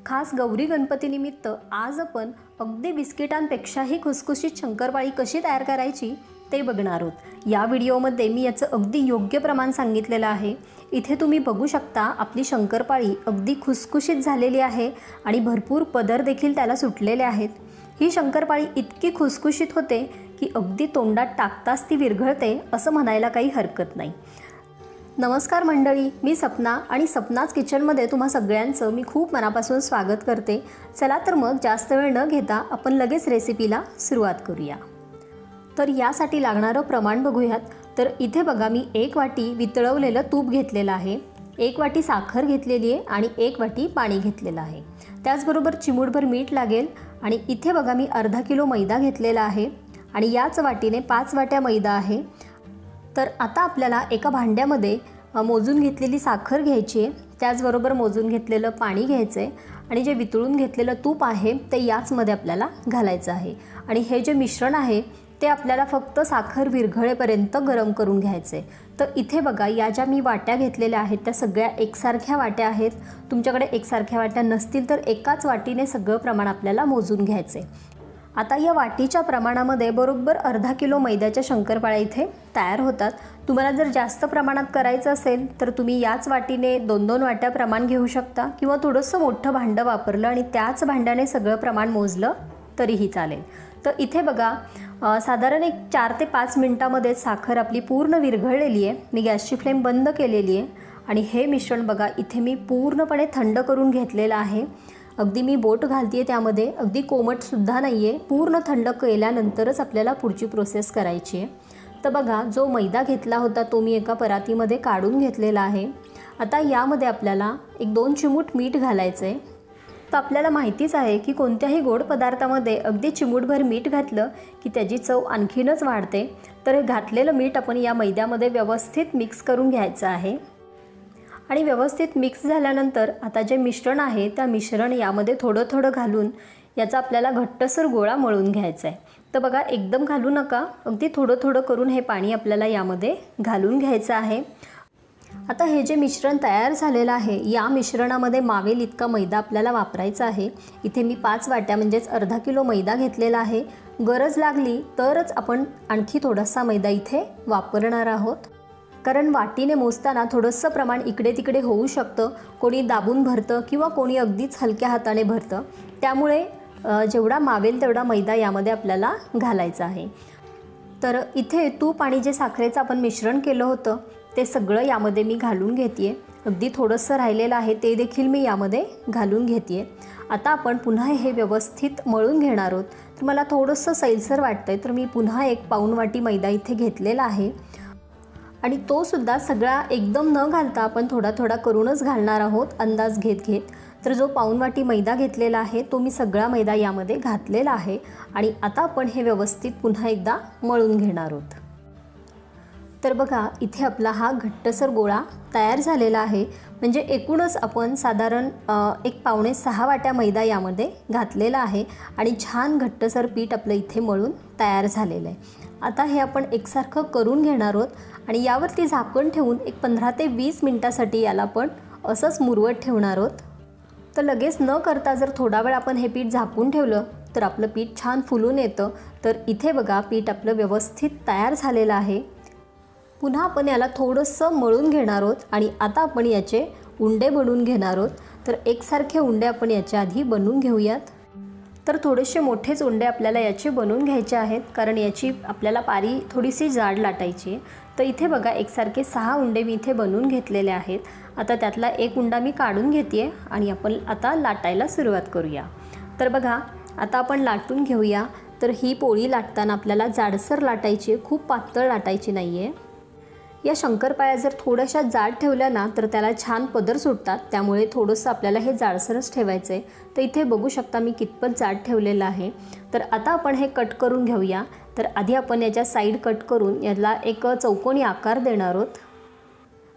खास गौरी गणपतीनिमित्त आज आपण अगदी बिस्किटांपेक्षाही खुसखुशीत शंकरपाळी कशी तयार करायची ते बघणार आहोत। या व्हिडिओमध्ये मी याचं अगदी योग्य प्रमाण सांगितलेलं आहे। इथे तुम्ही बघू शकता आपली शंकरपाळी अगदी खुसखुशीत झालेली आहे आणि भरपूर पदर देखील त्याला सुटलेले आहेत। ही शंकरपाळी इतकी खुसखुशीत होते की अगदी तोंडात टाकताच ती विरघळते असं म्हणायला काही हरकत नाही। नमस्कार मंडळी, मी सपना आणि सपनाच किचनमध्ये तुम्हा सगळ्यांचं मी खूप मनापासून स्वागत करते। चला तर मग जास्त वेळ न घेता आपण लगेच रेसिपीला सुरुवात करूया। तर यासाठी लागणारं प्रमाण बघूयात। तर इथे बघा मी 1 वाटी वितळवलेलं तूप घेतलेलं आहे, 1 वाटी साखर घेतलेली आहे आणि 1 वाटी पाणी घेतलेलं आहे। त्याचबरोबर चिमूटभर मीठ लागेल आणि इथे बघा मी अर्धा किलो मैदा घेतलेला आहे आणि याच वाटीने 5 वाट्या मैदा आहे। तर आता आपल्याला एका भांड्यामध्ये मोजून घेतलेली साखर घ्यायची आहे, त्याचबरोबर मोजून घेतलेलं पाणी घ्यायचं आहे आणि जे वितळून घेतलेलं तूप आहे ते याचमध्ये आपल्याला घालायचं आहे। आणि हे जे मिश्रण आहे ते आपल्याला फक्त साखर विरघळेपर्यंत गरम करून घ्यायचं आहे। तर इथे बघा या ज्या मी वाट्या घेतलेल्या आहेत त्या सगळ्या एकसारख्या वाट्या आहेत। तुमच्याकडे एकसारख्या वाट्या नसतील तर एकाच वाटीने सगळं प्रमाण आपल्याला मोजून घ्यायचं आहे। आता या वाटीच्या प्रमाणामध्ये बरोबर अर्धा किलो मैद्याच्या शंकरपाळ्या इथे तयार होतात। तुम्हाला जर जास्त प्रमाणात करायचं असेल तर तुम्ही याच वाटीने 2-2 वाट्या प्रमाण घेऊ शकता किंवा थोडंसं मोठं भांडं वापरलं आणि त्याच भांड्याने सगळं प्रमाण मोजलं तरीही चालेल। तर इथे बघा साधारण एक 4 ते 5 मिनिटांमध्ये साखर आपली पूर्ण विरघळलेली आहे। मी गॅसची फ्लेम बंद केलेली आहे आणि हे मिश्रण बघा इथे मी पूर्णपणे थंड करून घेतलेलं आहे। अगदी मी बोट घालते त्यामध्ये, अगदी कोमटसुद्धा नाही आहे, पूर्ण थंड केल्यानंतरच आपल्याला पुढची प्रोसेस करायची आहे। तर बघा जो मैदा घेतला होता तो मी एका परातीमध्ये काढून घेतलेला आहे। आता यामध्ये आपल्याला 1-2 चिमूट मीठ घालायचं आहे। तर आपल्याला माहितीच आहे की कोणत्याही गोड पदार्थामध्ये अगदी चिमूटभर मीठ घातलं की त्याची चव आणखीनच वाढते। तर हे घातलेलं मीठ आपण या मैद्यामध्ये व्यवस्थित मिक्स करून घ्यायचं आहे आणि व्यवस्थित मिक्स झाल्यानंतर आता जे मिश्रण आहे त्या मिश्रण यामध्ये थोडं थोडं घालून याचा आपल्याला घट्टसर गोळा मळून घ्यायचा आहे। तर बघा एकदम घालू नका, अगदी थोडं थोडं करून हे पाणी आपल्याला यामध्ये घालून घ्यायचं आहे। आता हे जे मिश्रण तयार झालेलं आहे या मिश्रणामध्ये मावेल इतका मैदा आपल्याला वापरायचा आहे। इथे मी 5 वाट्या म्हणजेच अर्धा किलो मैदा घेतलेला आहे। गरज लागली तरच आपण आणखी थोडासा मैदा इथे वापरणार आहोत, कारण वाटीने मोजताना थोडंसं प्रमाण इकडे तिकडे होऊ शकतं। कोणी दाबून भरतं किंवा कोणी अगदीच हलक्या हाताने भरतं, त्यामुळे जेवढा मावेल तेवढा मैदा यामध्ये आपल्याला घालायचा आहे। तर इथे तूप आणि जे साखरेचं आपण मिश्रण केलं होतं ते सगळं यामध्ये मी घालून घेते। अगदी थोडंसं राहिलेलं आहे ते देखील मी यामध्ये घालून घेते। आता आपण पुन्हा हे व्यवस्थित मळून घेणार आहोत। तर मला थोडंसं सैलसर वाटतंय तर मी पुन्हा 1 पाऊण वाटी मैदा इथे घेतलेला आहे आणि तो सुद्धा सगळा एकदम न घालता आपण थोडा थोडा करूनच घालणार आहोत, अंदाज घेत घेत। तर जो पाऊण वाटी मैदा घेतलेला आहे तो मी सगळा मैदा यामध्ये घातलेला आहे आणि आता आपण हे व्यवस्थित पुन्हा एकदा मळून घेणार आहोत। तर बघा इथे आपला हा घट्टसर गोळा तयार झालेला आहे। म्हणजे एकूणच आपण साधारण 1 पावणे 6 वाट्या मैदा यामध्ये घातलेला आहे आणि छान घट्टसर पीठ आपलं इथे मळून तयार झालेलं आहे। आता हे आपण एकसारखं करून घेणार आहोत आणि यावरती झाकण ठेवून एक 15 ते 20 मिनिटांसाठी याला आपण असंच मुरवत ठेवणार आहोत। तर लगेच न करता जर थोडा वेळ आपण हे पीठ झाकून ठेवलं तर आपलं पीठ छान फुलून येतं। तर इथे बघा पीठ आपलं व्यवस्थित तयार झालेलं आहे। पुन्हा आपण याला थोडंसं मळून घेणार आहोत आणि आता आपण याचे उंडे बनवून घेणार आहोत। तर एकसारखे उंडे आपण याच्या आधी बनवून घेऊयात। तर थोडेसे मोठेच उंडे आपल्याला याचे बनवून घ्यायचे आहेत, कारण याची आपल्याला पारी थोडीशी जाड लाटायची आहे। तर इथे बघा एकसारखे 6 उंडे मी इथे बनवून घेतलेले आहेत। आता त्यातला एक उंडा मी काढून घेते आणि आपण आता लाटायला सुरुवात करूया। तर बघा आता आपण लाटून घेऊया। तर ही पोळी लाटताना आपल्याला जाडसर लाटायची आहे, खूप पातळ लाटायची नाही आहे। या शंकरपाळ्या जर थोड्याशा जाड ठेवल्या ना तर त्याला छान पदर सुटतात, त्यामुळे थोडंसं आपल्याला हे जाडसरच ठेवायचं आहे। तर इथे बघू शकता मी कितपत जाड ठेवलेलं आहे। तर आता आपण हे कट करून घेऊया। तर आधी आपण याच्या साईड कट करून याला एक चौकोनी आकार देणार आहोत,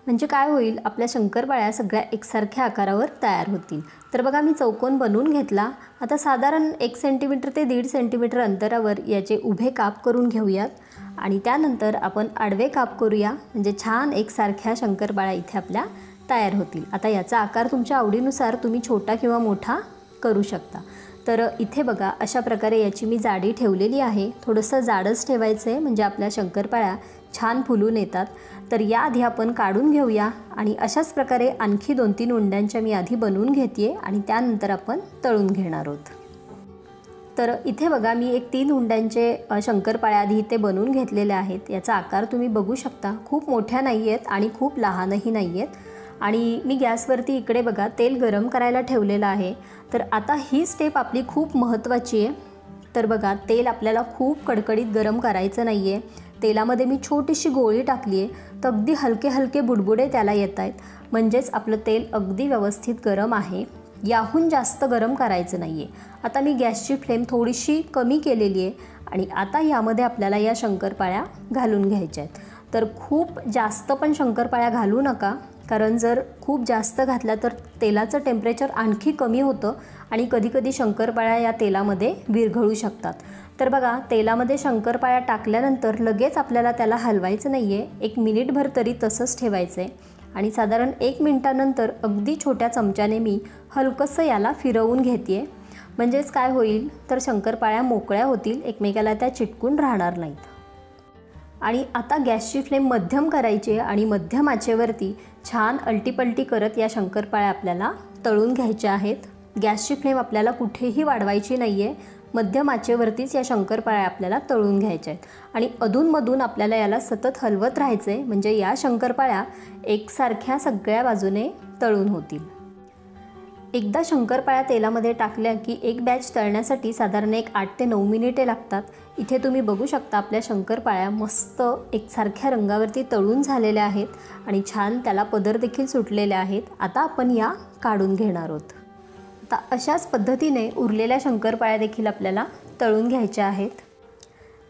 म्हणजे काय होईल आपल्या शंकरपाळ्या सगळ्या एकसारख्या आकारावर तयार होतील। तर बघा मी चौकोन बनवून घेतला। आता साधारण 1 सेंटीमीटर ते 1.5 सेंटीमीटर अंतरावर याचे उभे काप करून घेऊयात आणि त्यानंतर आपण आडवे काप करूया, म्हणजे छान एकसारख्या शंकरपाळ्या इथे आपल्या तयार होतील। आता याचा आकार तुमच्या आवडीनुसार तुम्ही छोटा किंवा मोठा करू शकता। तर इथे बघा अशा प्रकारे याची मी जाडी ठेवलेली आहे। थोडंसं जाडच ठेवायचं आहे म्हणजे आपल्या शंकरपाळ्या छान फुलून येतात। तर याआधी आपण काढून घेऊया आणि अशाच प्रकारे आणखी 2-3 उंड्यांच्या मी आधी बनवून घेते आणि त्यानंतर आपण तळून घेणार आहोत। तर इथे बघा मी एक 3 उंड्यांचे शंकरपाळ्या आधी इथे बनवून घेतलेले आहेत। याचा आकार तुम्ही बघू शकता, खूप मोठ्या नाही आहेत आणि खूप लहानही नाही आहेत। आणि मी गॅसवरती इकडे बघा तेल गरम करायला ठेवलेलं आहे। तर आता ही स्टेप आपली खूप महत्त्वाची आहे। तर बघा तेल आपल्याला खूप कडकडीत गरम करायचं नाही आहे। तेलामध्ये मी छोटीशी गोळी टाकली आहे, तर अगदी हलके हलके बुडबुडे त्याला येत आहेत, म्हणजेच आपलं तेल अगदी व्यवस्थित गरम आहे। याहून जास्त गरम करायचं नाही आहे। आता मी गॅसची फ्लेम थोडीशी कमी केलेली आहे आणि आता यामध्ये आपल्याला या शंकरपाळ्या घालून घ्यायच्या आहेत। तर खूप जास्त पण शंकरपाळ्या घालू नका, कारण जर खूप जास्त घातल्या तर तेलाचं टेम्परेचर आणखी कमी होतं आणि कधीकधी शंकरपाळ्या या तेलामध्ये विरघळू शकतात। तर बघा तेलामध्ये शंकरपाळ्या टाकल्यानंतर लगेच आपल्याला त्याला हलवायचं नाही आहे, 1 मिनिटभर तरी तसंच ठेवायचं आहे आणि साधारण 1 मिनिटानंतर अगदी छोट्या चमच्याने मी हलकंसं याला फिरवून घेते आहे। म्हणजेच काय होईल तर शंकरपाळ्या मोकळ्या होतील, एकमेकाला त्या चिटकून राहणार नाहीत। आणि आता गॅसची फ्लेम मध्यम करायची आणि मध्यम आचेवरती छान अलटीपलटी करत या शंकरपाळ्या आपल्याला तळून घ्यायच्या आहेत। गॅसची फ्लेम आपल्याला कुठेही वाढवायची नाही आहे, मध्यम आचेवरतीच या शंकरपाळ्या आपल्याला तळून घ्यायच्या आहेत आणि अधूनमधून आपल्याला याला सतत हलवत राहायचं आहे, म्हणजे या शंकरपाळ्या एकसारख्या सगळ्या बाजूने तळून होतील। एकदा शंकरपाळ्या तेलामध्ये टाकल्या की एक बॅच तळण्यासाठी साधारण 8 ते 9 मिनिटे लागतात। इथे तुम्ही बघू शकता आपल्या शंकरपाळ्या मस्त एकसारख्या रंगावरती तळून झालेल्या आहेत आणि छान त्याला पदर देखील सुटलेले आहेत। आता आपण या काढून घेणार आहोत। आता अशाच पद्धतीने उरलेल्या शंकरपाळ्या देखील आपल्याला तळून घ्यायच्या आहेत।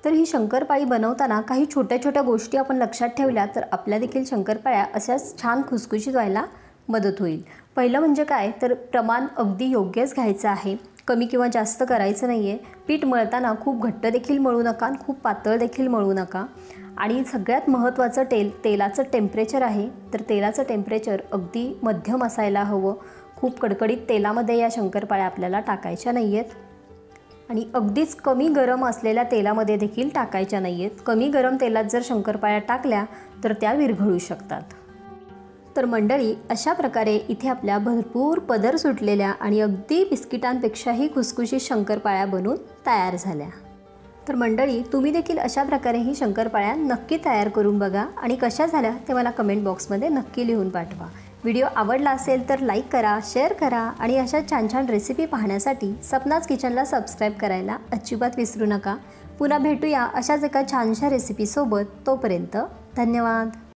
तर ही शंकरपाळी बनवताना काही छोट्या छोट्या गोष्टी आपण लक्षात ठेवल्या तर आपल्या देखील शंकरपाळ्या अशाच छान खुसखुशीत व्हायला मदत होईल। पहिलं म्हणजे काय तर प्रमाण अगदी योग्यच घ्यायचं आहे, कमी किंवा जास्त करायचं नाही आहे। पीठ मळताना खूप घट्ट देखील मळू नका आणि खूप पातळ देखील मळू नका। आणि सगळ्यात महत्त्वाचं तेलाचं टेम्परेचर आहे, तर तेलाचं टेम्परेचर अगदी मध्यम असायला हवं। खूप कडकडीत तेलामध्ये या शंकरपाळ्या आपल्याला टाकायच्या नाही आहेत आणि अगदीच कमी गरम असलेल्या तेलामध्ये देखील टाकायच्या नाही आहेत। कमी गरम तेलात जर शंकरपाळ्या टाकल्या तर त्या विरघळू शकतात। तर मंडळी अशा प्रकारे इथे आपल्या भरपूर पदर सुटलेल्या आणि अगदी बिस्किटांपेक्षाही खुसखुशीत शंकरपाळ्या बनून तयार झाल्या। तर मंडळी तुम्ही देखील अशा प्रकारे ही शंकरपाळ्या नक्की तयार करून बघा आणि कशा झाल्या ते मला कमेंट बॉक्समध्ये नक्की लिहून पाठवा। व्हिडिओ आवडला असेल तर लाईक करा, शेअर करा आणि अशा छान छान रेसिपी पाहण्यासाठी सपनाज किचनला सबस्क्राईब करायला अजिबात विसरू नका। पुन्हा भेटूया अशाच एका छानशा रेसिपीसोबत, तोपर्यंत धन्यवाद।